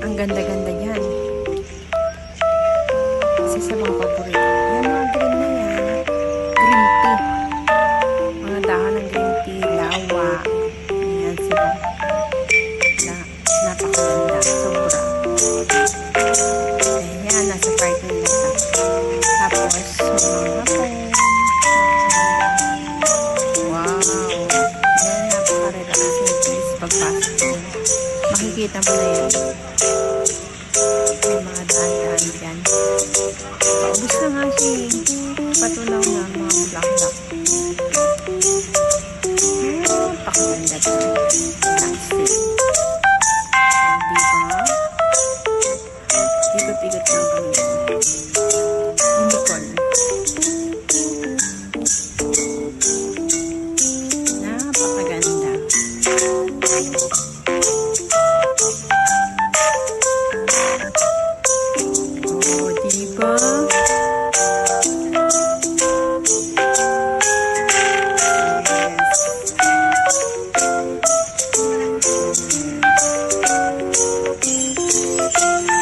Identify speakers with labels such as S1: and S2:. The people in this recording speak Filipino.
S1: Ang ganda-ganda yan. Isa sa mga paborito. Yan mga green na yan. Green tea. Mga dahon ng green tea, lawa. Yan sila. Napakaganda. Sobra. Ayan, nasa parking lot. Tapos, mga hapon. Wow. Yan, napaka-relaxing place pagpasok mo. Makikita mo na yan. May mga daan-daan dyan. Paubos na nga siya eh. Patunaw na mga bulaklak. Napakaganda ito. Relaxing. Diba? Ikot-ikot lang kami. Unicorn. Napakaganda. Oh, diba? Yes.